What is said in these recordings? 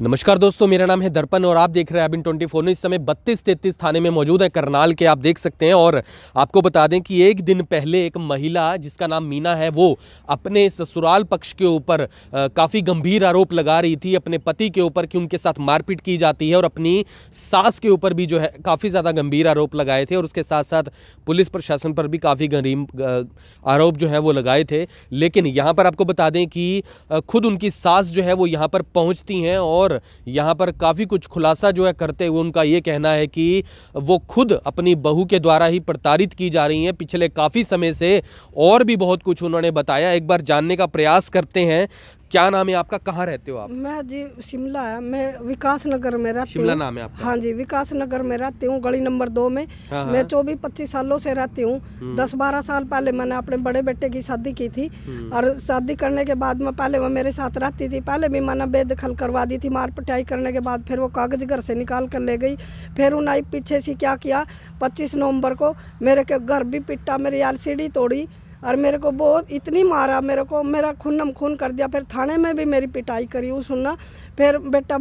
नमस्कार दोस्तों, मेरा नाम है दर्पण और आप देख रहे हैं अबिन 24 इस समय 32-33 थाने में मौजूद है, करनाल के आप देख सकते हैं। और आपको बता दें कि एक दिन पहले एक महिला जिसका नाम मीना है, वो अपने ससुराल पक्ष के ऊपर काफ़ी गंभीर आरोप लगा रही थी अपने पति के ऊपर कि उनके साथ मारपीट की जाती है, और अपनी सास के ऊपर भी जो है काफ़ी ज़्यादा गंभीर आरोप लगाए थे, और उसके साथ साथ पुलिस प्रशासन पर भी काफ़ी गंभीर आरोप जो है वो लगाए थे। लेकिन यहाँ पर आपको बता दें कि खुद उनकी सास जो है वो यहाँ पर पहुँचती हैं और यहाँ पर काफ़ी कुछ खुलासा जो है करते हुए उनका ये कहना है कि वो खुद अपनी बहू के द्वारा ही प्रताड़ित की जा रही हैं पिछले काफ़ी समय से, और भी बहुत कुछ उन्होंने बताया। एक बार जानने का प्रयास करते हैं। क्या नाम है आपका, कहाँ रहते हो आप? मैं जी शिमला है, मैं विकास नगर में रहती हूँ। शिमला नाम है आपका? हाँ जी, विकास नगर में रहती हूँ, गली नंबर 2 में। हाँ। मैं 24-25 सालों से रहती हूँ। 10-12 साल पहले मैंने अपने बड़े बेटे की शादी की थी, और शादी करने के बाद में पहले वो मेरे साथ रहती थी। पहले भी मैंने बेदखल करवा दी थी, मार पिटाई करने के बाद फिर वो कागज घर से निकाल कर ले गई। फिर उन्हें पीछे से क्या किया, 25 नवंबर को मेरे के घर भी पिटा, मेरी एलसीडी तोड़ी और मेरे को बहुत इतनी मारा, मेरे को मेरा खूनम खून कर दिया। फिर थाने में भी मेरी पिटाई करी उस सुनना। फिर बेटा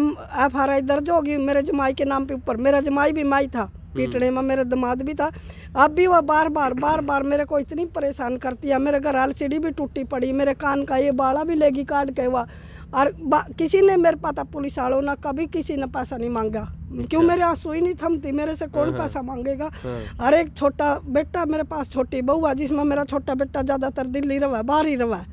FRI दर्ज होगी मेरे जमाई के नाम पे ऊपर। मेरा जमाई भी माई था पीटने में, मेरा दामाद भी था। अब भी वह बार बार मेरे को इतनी परेशान करती है। मेरे घर एलसीडी भी टूटी पड़ी, मेरे कान का ये बाड़ा भी लेगी काट के वह। और किसी ने मेरे पता पुलिस वालों ना कभी किसी ने पैसा नहीं मांगा। क्यों, मेरे आंसू ही नहीं थमती, मेरे से कौन पैसा मांगेगा। और एक छोटा बेटा मेरे पास, छोटी बहू है जिसमें मेरा छोटा बेटा ज्यादातर दिल्ली रहा है, बाहर ही रहा है,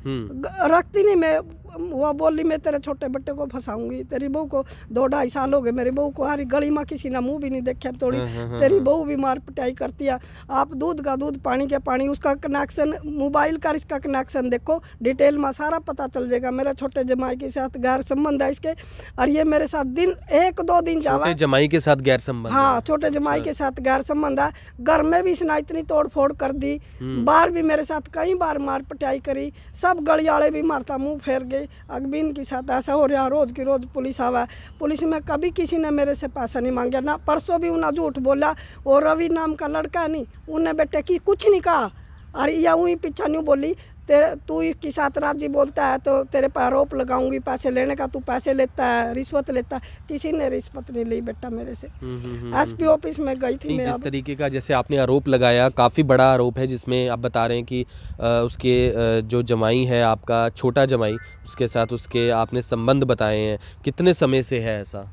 रखती नहीं। मैं वो बोली मैं तेरे छोटे बेटे को फंसाऊंगी, तेरी बहू को 2-2.5 साल हो गए मेरी बहू को, हरी गली में किसी ने मुंह भी नहीं देखा थोड़ी। तेरी बहू भी मार पिटाई करती है। आप दूध का दूध, पानी का पानी, उसका कनेक्शन मोबाइल का, इसका कनेक्शन देखो डिटेल में सारा पता चल जाएगा। मेरा छोटे जमाई के साथ गैर संबंध है इसके, और ये मेरे साथ दिन 1-2 दिन जावा। जमाई के साथ गैर संबंध? हाँ, छोटे जमाई के साथ गैर संबंध है। घर में भी इसने इतनी तोड़ फोड़ कर दी, बाहर भी मेरे साथ कई बार मार पिटाई करी। सब गलियाले भी मारता, मुंह फेर गए। अगबीन के साथ ऐसा हो रहा, रोज की रोज पुलिस आवा। पुलिस में कभी किसी ने मेरे से पैसा नहीं मांगा ना। परसों भी उन्हें झूठ बोला, और रवि नाम का लड़का नहीं, उन्हें बेटे की कुछ नहीं कहा। और या वही पीछा नहीं बोली, तेरे तू इसके साथ राजी बोलता है तो तेरे पर आरोप लगाऊंगी पैसे लेने का, तू पैसे लेता है, रिश्वत लेता है। किसी ने रिश्वत नहीं ली बेटा मेरे से। SP ऑफिस में गई थी मैं। जिस तरीके का जैसे आपने आरोप लगाया, काफ़ी बड़ा आरोप है, जिसमें आप बता रहे हैं कि उसके जो जमाई है आपका छोटा जमाई, उसके साथ उसके आपने संबंध बताए हैं। कितने समय से है ऐसा?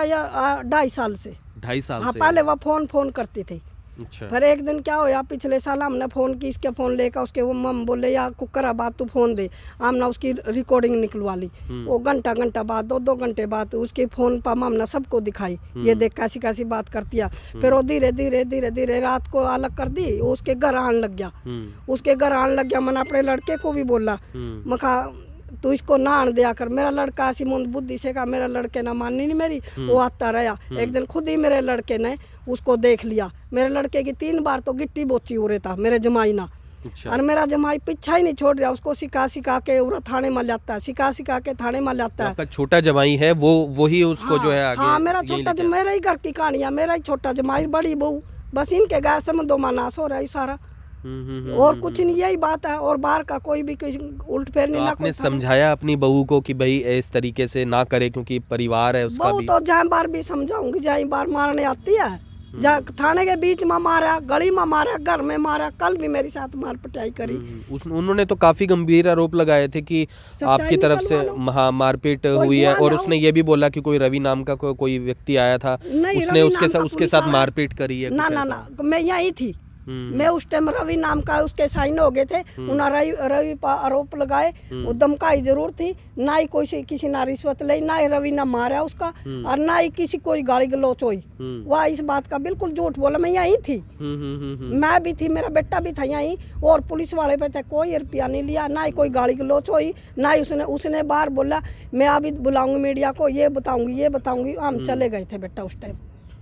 या 2.5 साल से। 2.5 साल हाँ, से? पहले वह फोन करती थी। अच्छा। फिर एक दिन क्या हुआ, पिछले साल हमने फ़ोन की, इसके फ़ोन लेकर उसके वो मम बोले या कुकर बात तू फ़ोन दे, हमने उसकी रिकॉर्डिंग निकलवा ली। वो घंटा बाद 2-2 घंटे बाद उसके फ़ोन पर हमने सबको दिखाई, ये देख कैसी कैसी बात करती है। फिर वो धीरे धीरे रात को अलग कर दी, उसके घर आने लग गया। मैंने अपने लड़के को भी बोला, मखा तू इसको ना आन दिया कर। मेरा लड़का ऐसी मुंद बुद्धि से का, मेरा लड़के ना मानी नहीं मेरी, वो आता रहा। एक दिन खुद ही मेरे लड़के ने उसको देख लिया। मेरे लड़के की 3 बार तो गिट्टी बोची हो रहा था मेरे जमाई ना। अच्छा। और मेरा जमाई पीछा ही नहीं छोड़ रहा, उसको सिखा के थाने में लाता है, सिखा के थाने में लाता है। आपका छोटा जमाई है वो ही उसको जो है आगे? हाँ, मेरा छोटा मेरा ही घर की कहानी है, मेरा ही छोटा जमाई, बड़ी बहू, बस इनके गैर संबंधों में नाश हो रहा है सारा। और कुछ नहीं, यही बात है। और बाहर का कोई भी उल्ट फेर नहीं। आपने समझाया अपनी बहू को कि भाई इस तरीके से ना करे, क्योंकि परिवार है उसका भी? तो जहाँ बार भी समझाऊंगी, जहाँ बार मारने आती है, थाने के बीच में मारा, गली में मारा, घर में मारा, कल भी मेरे साथ मार पिटाई करी। उन्होंने तो काफी गंभीर आरोप लगाए थे कि आपकी तरफ से मारपीट हुई है, और उसने ये भी बोला कि कोई रवि नाम का कोई व्यक्ति आया था, उसने उसके साथ मारपीट करी है। ना, मैं यही थी। मैं उस टाइम रवि नाम का उसके साइन हो गए थे, उन्होंने रवि पर आरोप लगाए। वो धमकाई जरूर थी, ना ही कोई किसी ना रिश्वत ली, ना ही रवि ना मारा उसका, और ना ही किसी कोई गाली गलौच हुई। वह इस बात का बिल्कुल झूठ बोला। मैं यही थी, मैं भी थी, मेरा बेटा भी था यही, और पुलिस वाले पे थे, कोई रुपया नहीं लिया, ना ही कोई गाली गलौच हुई, ना ही उसने बाहर बोला मैं अभी बुलाऊंगी मीडिया को, ये बताऊंगी। हम चले गए थे बेटा उस टाइम।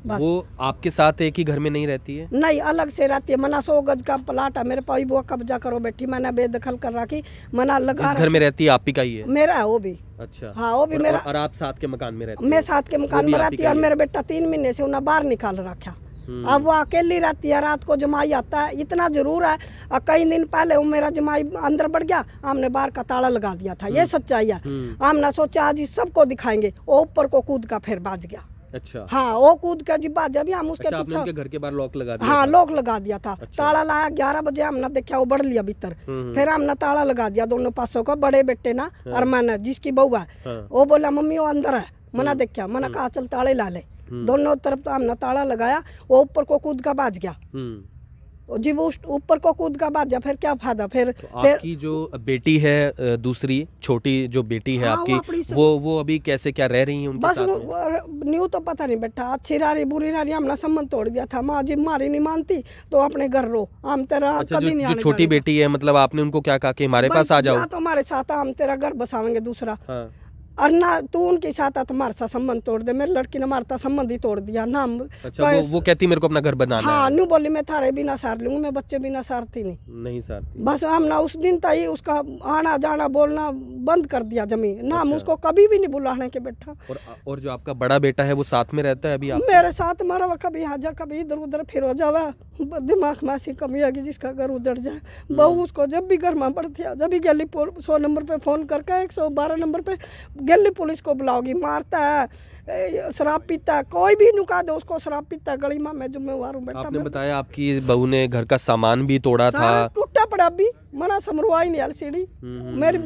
वो आपके साथ एक ही घर में नहीं रहती है? नहीं, अलग से रहती है। मना 100 गज का प्लाट है मेरे पास, वो कब्जा करो बैठी, मैंने बेदखल कर रखी, मना लगा। जिस घर में रहती है आप ही का ही है? मेरा है वो भी। अच्छा। हाँ, वो भी मेरा। और आप साथ के मकान में रहती है? मैं साथ के मकान में रहती है, और मेरा बेटा 3 महीने से उन्हें बाहर निकाल रखा। अब वो अकेली रहती है, रात को जमाई आता है, इतना जरूर है। और कई दिन पहले वो मेरा जमाई अंदर बढ़ गया, हमने बाहर का ताला लगा दिया था, ये सच्चाई है। हमने सोचा आज इस सबको दिखाएंगे, वो ऊपर को कूद का फिर बाज गया। अच्छा। हाँ, वो कूद का जिब्बा जब हम उसके अच्छा, आपने उनके घर के बाहर लॉक लगा दिया? हाँ, लॉक लगा दिया था। अच्छा। ताला लाया 11 बजे, हमने देखा वो बढ़ लिया भीतर। फिर हमने ताला लगा दिया दोनों पासों को, बड़े बेटे ना और मैंने, जिसकी बहू है, वो बोला मम्मी वो अंदर है। मना देखा, मना कहा चल ताले ला ले। दोनों तरफ तो हमने ताला लगाया, वो ऊपर को कूद का बाज गया। जी वो ऊपर को कूद का बाज गया, फिर क्या फायदा। फिर आपकी जो बेटी है, दूसरी छोटी जो बेटी है आपकी, वो अभी कैसे क्या रह रही है उनके बस साथ में? न्यू तो पता नहीं बेटा, अच्छी रही बुरी रही, हमने संबंध तोड़ दिया था। माँ जी मारी नहीं मानती तो अपने घर रो, हम तेरा कभी नहीं। जो छोटी बेटी है, मतलब आपने उनको क्या कहा कि हमारे पास आ जाओ? तो हमारे साथ हम तेरा घर बसावेंगे दूसरा, और ना तू उनके साथ तुम्हारे साथ संबंध तोड़ दे। मेरी लड़की ने हमारा संबंध ही तोड़ दिया ना। अच्छा, वो कहती मेरे को अपना घर बनाना है। हाँ, न्यू बोली मैं थारे बिना सार लूंगी, मैं बच्चे बिना सारती नहीं सारती। बस हम ना उस दिन तक उसका आना जाना बोलना बंद कर दिया जमीन ना। हम उसको कभी भी नहीं बुलाने के बैठा। और जो आपका बड़ा बेटा है वो साथ में रहता है अभी मेरे साथ? मारा वो कभी हाजा कभी इधर उधर फिर हो जावा, दिमाग में ऐसी कमी आ गई जिसका घर उजड़ जाए। बहू उसको जब भी घर में पड़ती है, जब भी गली 100 नंबर पे फोन करके 112 नंबर पे गली पुलिस को बुलाओगी, मारता है, शराब पीता है, कोई भी नुका दे उसको शराब पीता है गली में, मैं जिम्मेवार हूँ बेटा। आपने बताया आपकी बहू ने घर का सामान भी तोड़ा था, टूटा पड़ा भी, मना समरुआ ही नहीं एलसीडी। मेरी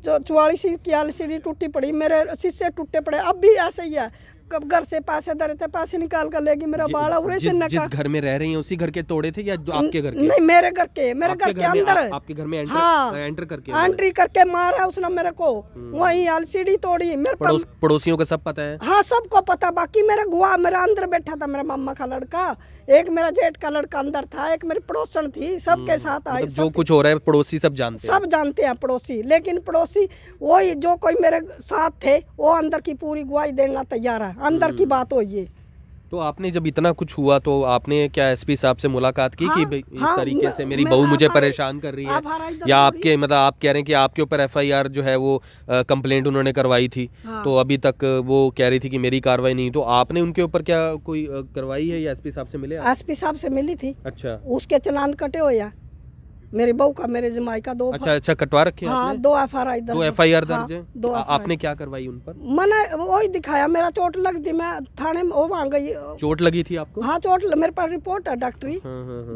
जो 44 की एलसीडी टूटी पड़ी, मेरे शीशे टूटे पड़े, अब भी ऐसे ही है। कब घर से पैसे दे रहे थे, पैसे निकाल कर लेगी मेरा बाड़ा उड़े से। जिस घर में रह रही हैं उसी घर के तोड़े थे या आपके घर के? नहीं, मेरे घर के, मेरे घर के अंदर। आपके घर में एंटर करके एंट्री करके मारा उसने मेरे को, वही एलसीडी तोड़ी। मेरे पड़ोसियों को सब पता है? हाँ, सबको पता। बाकी मेरा गुआ मेरा अंदर बैठा था, मेरा मामा का लड़का, एक मेरा जेठ का लड़का अंदर था, एक मेरी पड़ोसन थी, सबके साथ आई। जो कुछ हो रहा है पड़ोसी सब जानते हैं? सब जानते हैं पड़ोसी, लेकिन पड़ोसी वही जो कोई मेरे साथ थे वो अंदर की पूरी गवाही देना तैयार है। अंदर की बात हो ये। तो आपने जब इतना कुछ हुआ तो आपने क्या एसपी साहब से मुलाकात की कि इस तरीके से मेरी बहू मुझे परेशान कर रही है, या आपके मतलब आप कह रहे हैं कि आपके ऊपर एफआईआर जो है वो कंप्लेंट उन्होंने करवाई थी, तो अभी तक वो कह रही थी कि मेरी कार्रवाई नहीं, तो आपने उनके ऊपर क्या कोई करवाई है या एसपी साहब से मिले? एसपी साहब से मिली थी। अच्छा, उसके चालान कटे हुए हैं, मेरी बहू का मेरे जमाई का 2। अच्छा, कटवा रखे हैं? हाँ, 2 एफआईआर दर्ज है। आपने क्या करवाई उन पर? मैंने वही दिखाया, मेरा चोट लग थी, मैं थाने में वो वहाँ गई। चोट लगी थी आपको? हाँ, चोट मेरे पास रिपोर्ट है डॉक्टरी।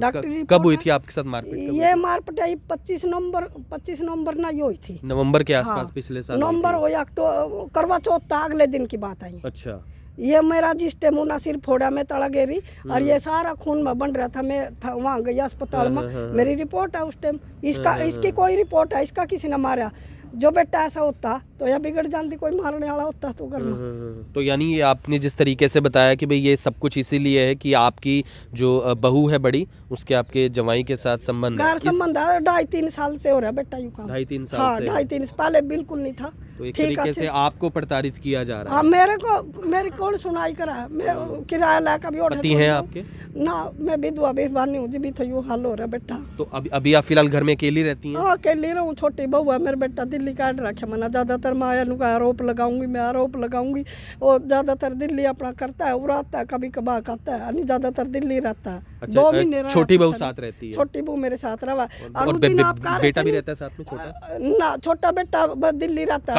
डॉक्टरी कब हुई थी आपके साथ मारपीट? ये मारपीटाई 25 नवंबर ना ये हुई थी, नवंबर के आसपास पिछले साल। नवंबर हो या करवा चौथ था, अगले दिन की बात आई। अच्छा, ये मेरा जिस टेमुना सिर फोड़ा में तड़ा गेरी और ये सारा खून में बन रहा था। मैं वहाँ गई अस्पताल में, मेरी रिपोर्ट है उस टाइम। इसकी कोई रिपोर्ट है, इसका किसी ने मारा। जो बेटा ऐसा होता तो यह बिगड़ जाती, कोई मारने वाला होता तो घर में। तो यानी ये आपने जिस तरीके से बताया कि भाई ये सब कुछ इसीलिए है कि आपकी जो बहू है बड़ी, उसके आपके जवाई के साथ संबंध है? संबंध है, 2.5-3 साल से हो रहा है बेटा यूं काम। 2.5-3 साल हाँ, से? 2.5-3 पहले बिल्कुल नहीं था। तो एक तरीके से आपको प्रताड़ित किया जा रहा है? हाँ, मेरी कौन सुनाई करा, मैं किराया ला कभी। पति हैं आपके? ना, मैं विधवा बेबानी हूँ, जी तो यूँ हाल हो रहा है बेटा। तो अभी आप फिलहाल घर में अकेली रहती हैं? हाँ, अकेली रहूँ, छोटी बहू है, मेरा बेटा दिल्ली काट रखे। मैंने ज्यादातर माया नु का आरोप लगाऊंगी, मैं आरोप लगाऊंगी। वो ज्यादातर दिल्ली अपना करता है, उड़ाता है, कभी कभार खाता है, ज्यादातर दिल्ली रहता है। अच्छा, 2 महीने छोटी बहू साथ रहती है? छोटी बहू मेरे साथ रहा। और बेटा भी रहता है साथ में? छोटा ना, छोटा बेटा दिल्ली रहता है,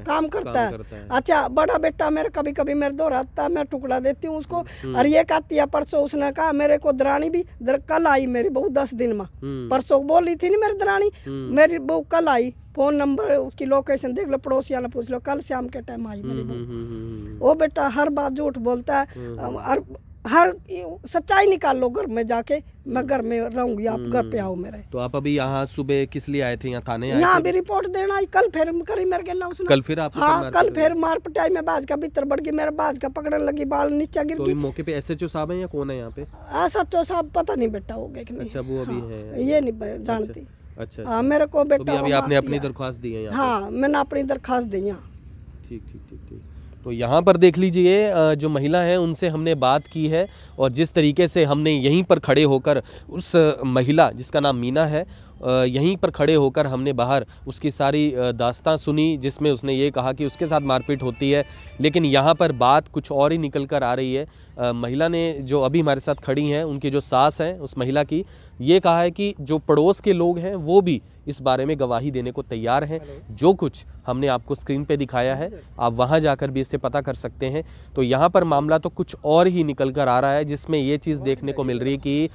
काम करता है। अच्छा, बड़ा बेटा मेरे कभी कभी मेरे दो रहता है, मैं टुकड़ा देती हूँ उसको। और ये कहती है, परसों उसने कहा मेरे को दरानी भी कल आई मेरी बहू 10 दिन में। परसों बोली थी नहीं मेरी दरानी, मेरी बहू कल आई। फोन नंबर उसकी लोकेशन देख लो, पड़ोसी वाला पूछ लो, कल शाम के टाइम आई मेरी बहू। वो बेटा हर बात झूठ बोलता है, और हर सच्चाई निकाल लो घर में जाके। मैं घर में रहूंगी, आप घर पे आओ मेरे। तो आप अभी यहाँ सुबह किस लिए आए थे? यहाँ थाने आए? यहाँ भी रिपोर्ट देना आई। कल फिर करी मेरे गेला उसने। कल फिर आप? हाँ, कल फिर मार पिटाई में बाज का भीतर बढ़ गई, मेरा बाज का पकड़ने लगी, बाल नीचे गिर गई। तो मौके पे एसएचओ साहब हैं या कौन है यहाँ पे? एसएचओ साहब पता नहीं बेटा हो गए कि नहीं। अच्छा, वो अभी है, ये नहीं जानती। अच्छा, हाँ, मेरे को बेटा अभी आपने अपनी दरख्वास्त दी है? हाँ, मैंने अपनी दरख्वास्त दी। ठीक। तो यहाँ पर देख लीजिए जो महिला है उनसे हमने बात की है और जिस तरीके से हमने यहीं पर खड़े होकर उस महिला जिसका नाम मीना है यहीं पर खड़े होकर हमने बाहर उसकी सारी दास्तां सुनी, जिसमें उसने ये कहा कि उसके साथ मारपीट होती है, लेकिन यहाँ पर बात कुछ और ही निकल कर आ रही है। महिला ने जो अभी हमारे साथ खड़ी हैं, उनकी जो सास हैं उस महिला की, ये कहा है कि जो पड़ोस के लोग हैं वो भी इस बारे में गवाही देने को तैयार हैं। जो कुछ हमने आपको स्क्रीन पे दिखाया है आप वहां जाकर भी इससे पता कर सकते हैं। तो यहाँ पर मामला तो कुछ और ही निकल कर आ रहा है, जिसमें ये चीज़ देखने को मिल रही है कि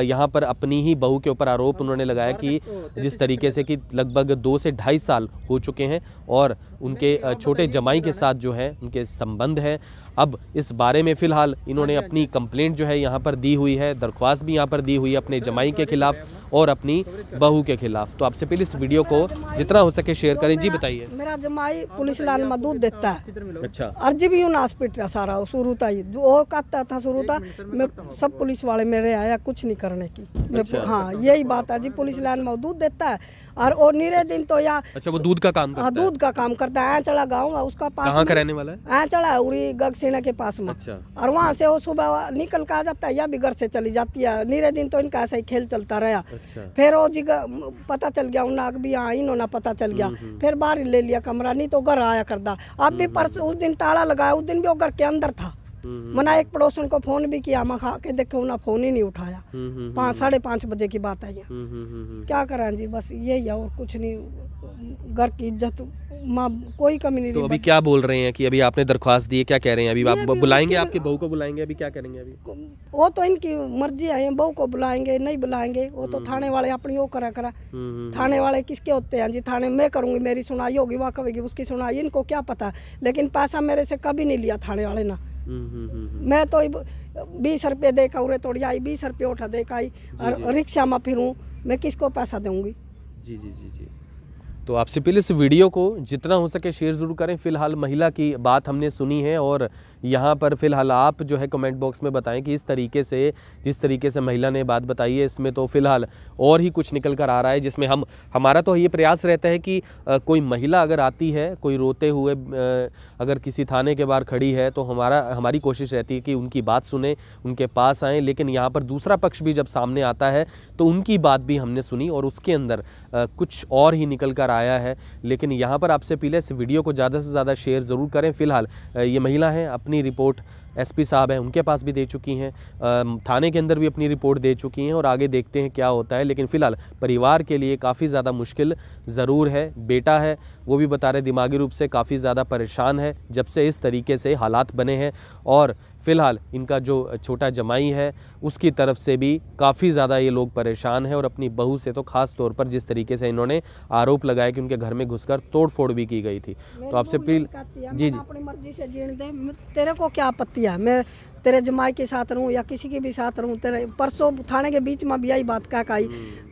यहाँ पर अपनी ही बहू के ऊपर आरोप उन्होंने लगाया कि जिस तरीके से कि लगभग 2 से 2.5 साल हो चुके हैं और उनके छोटे जमाई के साथ जो है उनके संबंध है। अब इस बारे में फ़िलहाल इन्होंने अपनी कंप्लेंट जो है यहाँ पर दी हुई है, दरख्वास्त भी यहाँ पर दी हुई है अपने जमाई के खिलाफ और अपनी बहू के खिलाफ। तो आपसे पहले इस वीडियो को जितना हो सके शेयर करें। जी बताइए। मेरा जमाई पुलिस लाइन में दूध देता है। अच्छा। अर्जी भी नाश पिट रहा सारा शुरू था, वो कहता था शुरू था मैं सब पुलिस वाले मेरे आया कुछ नहीं करने की। अच्छा। हाँ यही बात है जी, पुलिस लाइन में दूध देता है और वो निरे दिन तो या अच्छा वो दूध का काम करता है। दूध का काम करता है। चला गाँव है उसका पास। कहाँ का रहने वाला है? चला उरी गगसीना के पास में। अच्छा। और वहाँ से वो सुबह निकल कर आ जाता है या भी घर से चली जाती है। निरे दिन तो इनका ऐसा ही खेल चलता रहा। अच्छा। फिर वो जी पता चल गया उन्हें भी, हाँ इन्होंने पता चल गया, फिर बाहर ले लिया कमरा, नहीं तो घर आया करता। अब भी परसों उस दिन ताला लगाया, उस दिन भी वो घर के अंदर था। मना एक पड़ोसन को फोन भी किया, मैं खा के देखो उन्हें फोन ही नहीं उठाया। 5-5:30 बजे की बात है ये। क्या करें जी, बस यही है और कुछ नहीं। घर की इज्जत माँ कोई कमी नहीं। तो अभी क्या बोल रहे हैं कि अभी आपने दरख्वास्त दी है, क्या कह रहे हैं? अभी आप बुलाएंगे आपकी बहू को? बुलाएंगे अभी क्या करेंगे? अभी वो तो इनकी मर्जी है, बहू को बुलाएंगे नहीं बुलाएंगे वो तो थाने वाले अपनी वो करा। थाने वाले किसके होते हैं जी? थाने में करूंगी, मेरी सुनाई होगी, वहाँ कहेगी उसकी सुनाई, इनको क्या पता। लेकिन पैसा मेरे से कभी नहीं लिया थाने वाले ना। मैं तो 20 रुपये दे कर तोड़ी आई, 20 रुपये उठा दे कर आई और रिक्शा में फिरूँ, मैं किसको पैसा दूंगी? जी जी जी जी। तो आपसे पहले इस वीडियो को जितना हो सके शेयर ज़रूर करें। फ़िलहाल महिला की बात हमने सुनी है और यहाँ पर फ़िलहाल आप जो है कमेंट बॉक्स में बताएं कि इस तरीके से जिस तरीके से महिला ने बात बताई है इसमें तो फ़िलहाल और ही कुछ निकल कर आ रहा है, जिसमें हमारा तो ये प्रयास रहता है कि कोई महिला अगर आती है कोई रोते हुए अगर किसी थाने के बाहर खड़ी है तो हमारी कोशिश रहती है कि उनकी बात सुने, उनके पास आएँ। लेकिन यहाँ पर दूसरा पक्ष भी जब सामने आता है तो उनकी बात भी हमने सुनी और उसके अंदर कुछ और ही निकल कर आया है। लेकिन यहाँ पर आपसे पहले इस वीडियो को ज़्यादा से ज़्यादा शेयर ज़रूर करें। फ़िलहाल ये महिला है अपनी रिपोर्ट एसपी साहब हैं उनके पास भी दे चुकी हैं, थाने के अंदर भी अपनी रिपोर्ट दे चुकी हैं और आगे देखते हैं क्या होता है। लेकिन फ़िलहाल परिवार के लिए काफ़ी ज़्यादा मुश्किल ज़रूर है। बेटा है वो भी बता रहे दिमागी रूप से काफ़ी ज़्यादा परेशान है जब से इस तरीके से हालात बने हैं और फ़िलहाल इनका जो छोटा जमाई है उसकी तरफ से भी काफ़ी ज़्यादा ये लोग परेशान हैं और अपनी बहू से तो ख़ास तौर पर जिस तरीके से इन्होंने आरोप लगाया कि उनके घर में घुसकर तोड़फोड़ भी की गई थी। तो आपसे जी जी अपनी मर्जी से जीने दे, तेरे को क्या आपत्ति है? मैं तेरे जमाई के साथ रहूं या किसी के भी साथ रहूं, तेरे परसों थाने के बीच में भी यही बात क्या कही,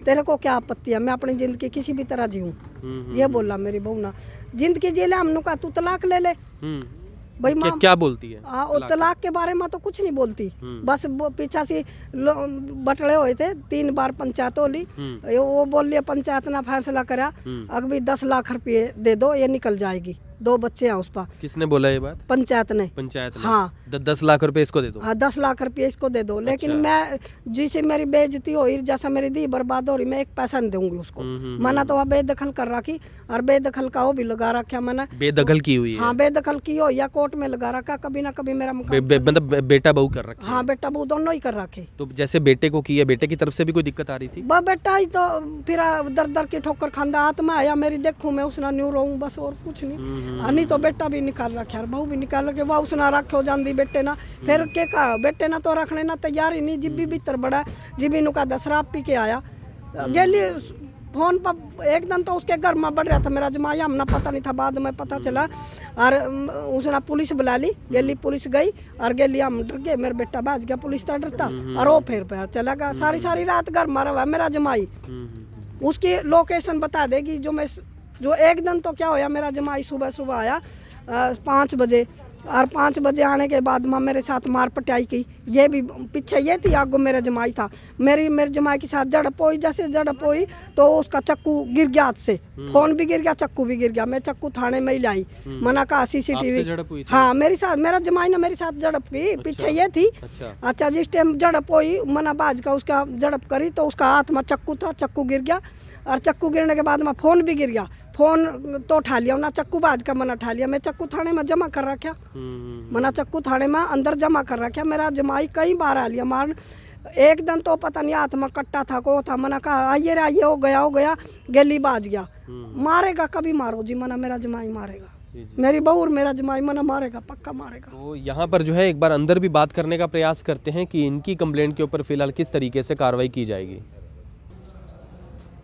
तेरे को क्या आपत्ति है? मैं अपनी ज़िंदगी किसी भी तरह जीऊँ, ये बोला मेरी बहू ना। ज़िंदगी जी ले, हमने कहा तू तलाक ले ले। भाई माँ क्या बोलती है? तलाक के बारे में तो कुछ नहीं बोलती, बस पीछा से बटड़े हुए थे 3 बार पंचायत होली, वो बोल लिया पंचायत ने फैसला करा अभी 10 लाख रुपये दे दो ये निकल जाएगी। 2 बच्चे हैं उस पर। किसने बोला ये बात? पंचायत ने। हाँ 10 लाख रुपए इसको दे दो। हाँ 10 लाख रुपये इसको दे दो। लेकिन मैं जिसे मेरी बेइज्जती हो रही, जैसा मेरी दी बर्बाद हो रही, मैं एक पैसा नहीं दूंगी उसको। मैंने तो वह बेदखल कर रखी और बेदखल का वो भी लगा रखा मैंने। बेदखल की हुई है? हाँ बेदखल की हो या कोर्ट में लगा रखा, कभी ना कभी मेरा मतलब बेटा बहू कर रखा? हाँ बेटा बहू दोनों ही कर रखे। तो जैसे बेटे को किया, बेटे की तरफ से भी कोई दिक्कत आ रही थी? बेटा ही तो फिर दर की ठोकर खांदा आत्मा आया मेरी, देखूं मैं उसने न्यू रहूं बस और कुछ नहीं। तो बेटा भी निकाल रखे, बहू भी निकाल रखे, वह उसने रखो जाती बेटे ना। फिर के कहा बेटे ना तो रखने ना तैयार ही नहीं। जिब्बी भीतर बड़ा जिब्बी नु का शराब पी के आया गेली फोन पर। एक दिन तो उसके घर में बढ़ रहा था मेरा जमाया, हमने पता नहीं था, बाद में पता चला और उसने पुलिस बुला ली। गेली पुलिस गई और गेली हम डर गए, मेरा बेटा भाज गया, पुलिस तो डरता और वो फिर चला गया। सारी रात घर मारा हुआ मेरा जमाई। उसकी लोकेशन बता देगी जो एक दिन तो क्या होया, मेरा जमाई सुबह आया 5 बजे और 5 बजे आने के बाद माँ मेरे साथ मार पटाई की। ये भी पीछे ये थी, आगो मेरा जमाई था। मेरे जमाई के साथ झड़प हुई। जैसे झड़प हुई तो उसका चक्कू गिर गया हाथ से, फोन भी गिर गया, चक्कू भी गिर गया। मैं चक्कू थाने में ही लाई, मना कहा CCTV। हाँ मेरा जमाई ने मेरे साथ झड़प की। पीछे ये थी। अच्छा जिस टाइम झड़प हुई मना बाज का उसका झड़प करी तो उसका हाथ में चक्कू था, चक्कू गिर गया। और चक्कू गिरने के बाद में फोन भी गिर गया। फोन तो उठा लिया ना, चक्कू बाज का मना उठा लिया। मैं चक्कू थाने में जमा कर रखा, मना चक्कू थाने में अंदर जमा कर रखा। मेरा जमाई कई बार आ लिया मार। एक दिन तो पता नहीं हाथ में कट्टा था को था, मना कहा आइए रे आइए, हो गया गेली बाज गया। मारेगा कभी मारो जी, मना मेरा जमाई मारेगा। मेरी बहू और मेरा जमाई मना मारेगा, पक्का मारेगा। तो यहाँ पर जो है एक बार अंदर भी बात करने का प्रयास करते हैं कि इनकी कंप्लेंट के ऊपर फिलहाल किस तरीके से कार्रवाई की जाएगी।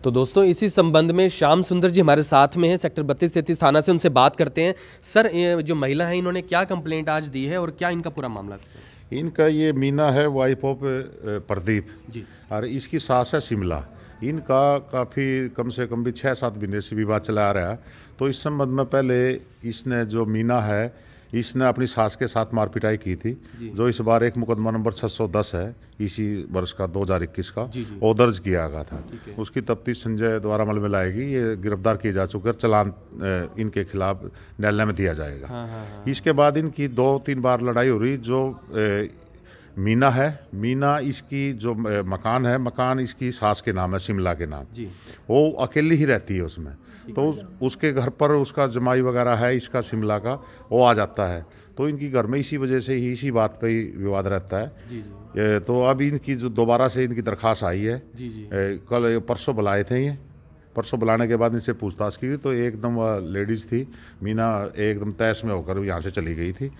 तो दोस्तों इसी संबंध में श्याम सुंदर जी हमारे साथ में है, सेक्टर 32-33 थाना से, उनसे बात करते हैं। सर जो महिला है इन्होंने क्या कंप्लेंट आज दी है और क्या इनका पूरा मामला है? इनका ये मीना है, वाइफ ऑफ प्रदीप जी, और इसकी सास है शिमला। इनका काफ़ी कम से कम भी 6-7 महीने से विवाद चला आ रहा है। तो इस संबंध में पहले इसने जो मीना है इसने अपनी सास के साथ मार पिटाई की थी, जो इस बार एक मुकदमा नंबर 610 है इसी वर्ष का 2021 का वो दर्ज किया गया था। उसकी तफ्तीश संजय द्वारा अमल में लाएगी। ये गिरफ्तार किए जा चुके हैं, चालान इनके खिलाफ न्यायालय में दिया जाएगा। इसके बाद इनकी 2-3 बार लड़ाई हो रही। जो मीना है, मीना इसकी जो मकान है, मकान इसकी सास के नाम है, शिमला के नाम। वो अकेली ही रहती है उसमें। तो उसके घर पर उसका जमाई वगैरह है इसका शिमला का, वो आ जाता है। तो इनकी घर में इसी वजह से ही इसी बात पे ही विवाद रहता है। तो अब इनकी जो दोबारा से इनकी दरख्वास्त आई है, कल परसों बुलाए थे ये, परसों बुलाने के बाद इनसे पूछताछ की तो एकदम लेडीज थी मीना, एकदम तैश में होकर यहाँ से चली गई थी।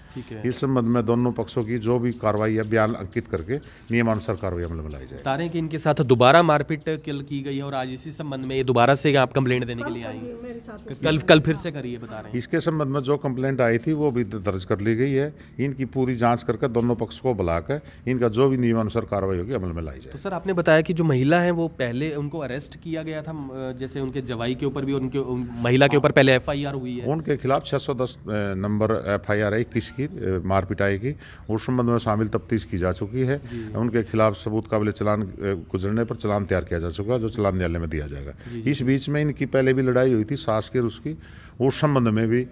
इस संबंध में दोनों पक्षों की जो भी कार्रवाई है बयान अंकित करके नियमानुसार कार्रवाई अमल में लाई जाए। बता रहे हैं कि इनके साथ दोबारा मारपीट की गई है और आज इसी संबंध में ये दोबारा से आप कंप्लेंट देने के लिए आएंगे, कल फिर से करिए, बता रहे हैं। इसके संबंध में जो कंप्लेंट आई थी वो भी दर्ज कर ली गई है। इनकी पूरी जाँच करके दोनों पक्ष को बुलाकर इनका जो भी नियमानुसार कार्रवाई होगी अमल में लाई जाए। तो सर आपने बताया कि जो महिला है वो पहले उनको अरेस्ट किया गया था, जैसे उनके जवाई के ऊपर भी और उनके महिला के ऊपर पहले FIR हुई है। उनके खिलाफ 610 नंबर FIR है 21 की मार पिटाई की। उस संबंध में शामिल तफ्तीश की जा चुकी है। उनके खिलाफ सबूत काबिल चलान गुजरने पर चलान तैयार किया जा चुका है, जो चलान न्यायालय में दिया जाएगा। इस बीच में इनकी पहले भी लड़ाई हुई थी सास की और उसकी, उस संबंध में भी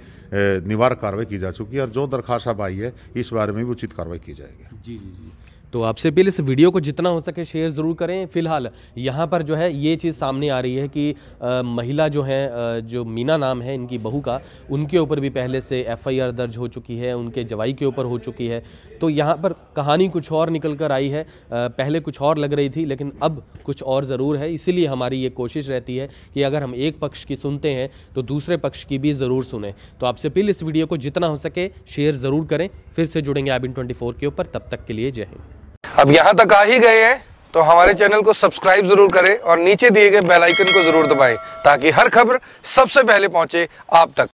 निवारक कार्रवाई की जा चुकी है और जो दरखास्त अब आई है इस बारे में भी उचित कार्रवाई की जाएगी। जी। तो आपसे पहले इस वीडियो को जितना हो सके शेयर ज़रूर करें। फिलहाल यहाँ पर जो है ये चीज़ सामने आ रही है कि महिला जो है, जो मीना नाम है इनकी बहू का, उनके ऊपर भी पहले से FIR दर्ज हो चुकी है, उनके जवाई के ऊपर हो चुकी है। तो यहाँ पर कहानी कुछ और निकल कर आई है। पहले कुछ और लग रही थी लेकिन अब कुछ और ज़रूर है। इसीलिए हमारी ये कोशिश रहती है कि अगर हम एक पक्ष की सुनते हैं तो दूसरे पक्ष की भी ज़रूर सुने। तो आपसे पहले इस वीडियो को जितना हो सके शेयर ज़रूर करें। फिर से जुड़ेंगे IBN24 के ऊपर, तब तक के लिए जय हिंद। अब यहाँ तक आ ही गए हैं तो हमारे चैनल को सब्सक्राइब जरूर करें और नीचे दिए गए बेल आइकन को जरूर दबाएं ताकि हर खबर सबसे पहले पहुंचे आप तक।